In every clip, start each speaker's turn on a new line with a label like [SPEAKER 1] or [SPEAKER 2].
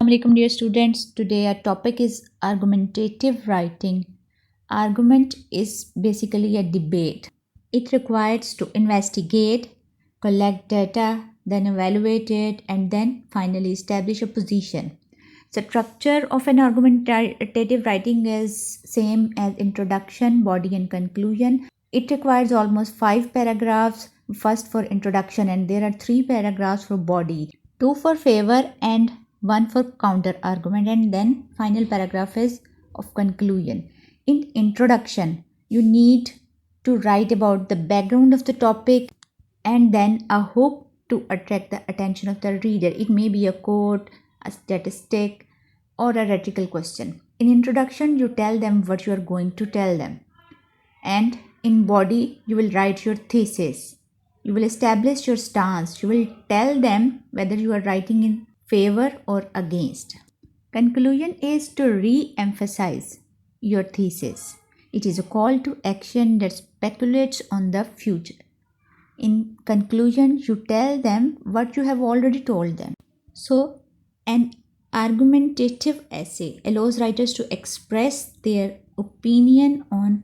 [SPEAKER 1] Assalamualaikum dear students. Today our topic is argumentative writing. Argument is basically a debate. It requires to investigate, collect data, then evaluate it, and then finally establish a position. The structure of an argumentative writing is same as introduction, body and conclusion. It requires almost 5 paragraphs, first for introduction, and there are 3 paragraphs for body, 2 for favor and 1 for counter argument, and then final paragraph is of conclusion. In introduction, you need to write about the background of the topic and then a hook to attract the attention of the reader. It may be a quote, a statistic, or a rhetorical question. In introduction, you tell them what you are going to tell them. And in body, you will write your thesis. You will establish your stance. You will tell them whether you are writing in favor or against. Conclusion is to re-emphasize your thesis. It is a call to action that speculates on the future. In conclusion, you tell them what you have already told them. So, an argumentative essay allows writers to express their opinion on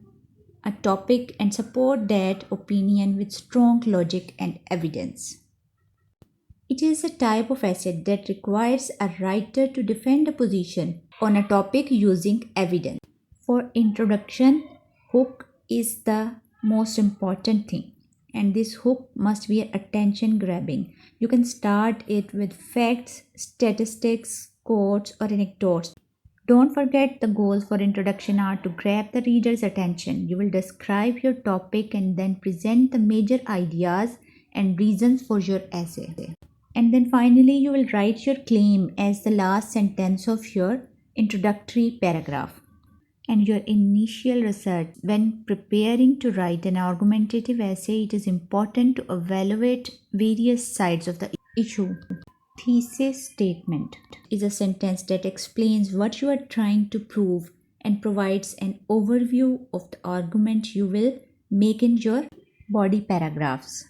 [SPEAKER 1] a topic and support that opinion with strong logic and evidence. It is a type of essay that requires a writer to defend a position on a topic using evidence. For introduction, hook is the most important thing, and this hook must be attention grabbing. You can start it with facts, statistics, quotes, or anecdotes. Don't forget the goals for introduction are to grab the reader's attention. You will describe your topic and then present the major ideas and reasons for your essay. And then finally, you will write your claim as the last sentence of your introductory paragraph. And your initial research. When preparing to write an argumentative essay, it is important to evaluate various sides of the issue. Thesis statement is a sentence that explains what you are trying to prove and provides an overview of the argument you will make in your body paragraphs.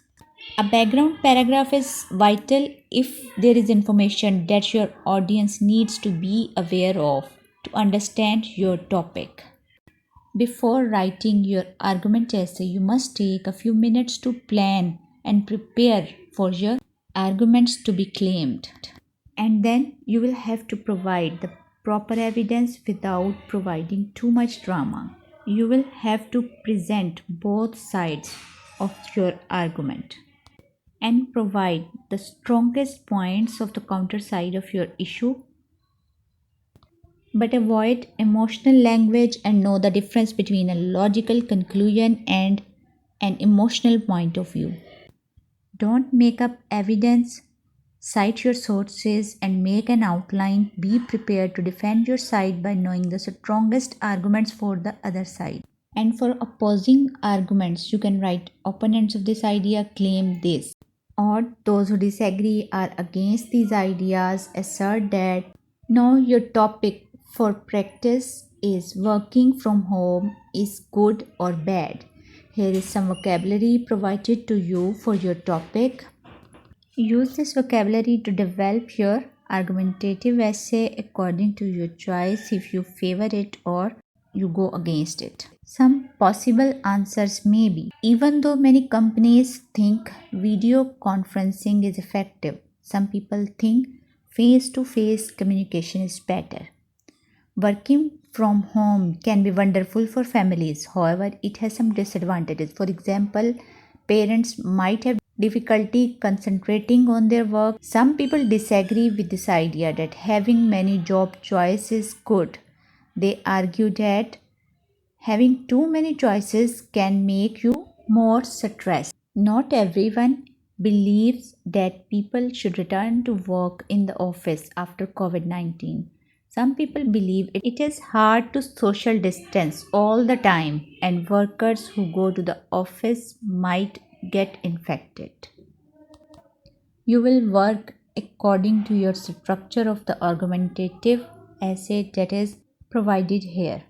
[SPEAKER 1] A background paragraph is vital if there is information that your audience needs to be aware of to understand your topic. Before writing your argument essay, you must take a few minutes to plan and prepare for your arguments to be claimed. And then you will have to provide the proper evidence without providing too much drama. You will have to present both sides of your argument and provide the strongest points of the counter side of your issue, but avoid emotional language and know the difference between a logical conclusion and an emotional point of view. Don't make up evidence, cite your sources and make an outline. Be prepared to defend your side by knowing the strongest arguments for the other side. And for opposing arguments, you can write opponents of this idea claim this, or those who disagree are against these ideas assert that. Know your topic for practice is working from home is good or bad. Here is some vocabulary provided to you for your topic. Use this vocabulary to develop your argumentative essay according to your choice if you favor it or you go against it. Some possible answers may be: even though many companies think video conferencing is effective, some people think face to face communication is better. Working from home can be wonderful for families, however, it has some disadvantages. For example, parents might have difficulty concentrating on their work. Some people disagree with this idea that having many job choices is good. They argue that having too many choices can make you more stressed. Not everyone believes that people should return to work in the office after COVID-19. Some people believe it is hard to social distance all the time, and workers who go to the office might get infected. You will work according to your structure of the argumentative essay that is provided here.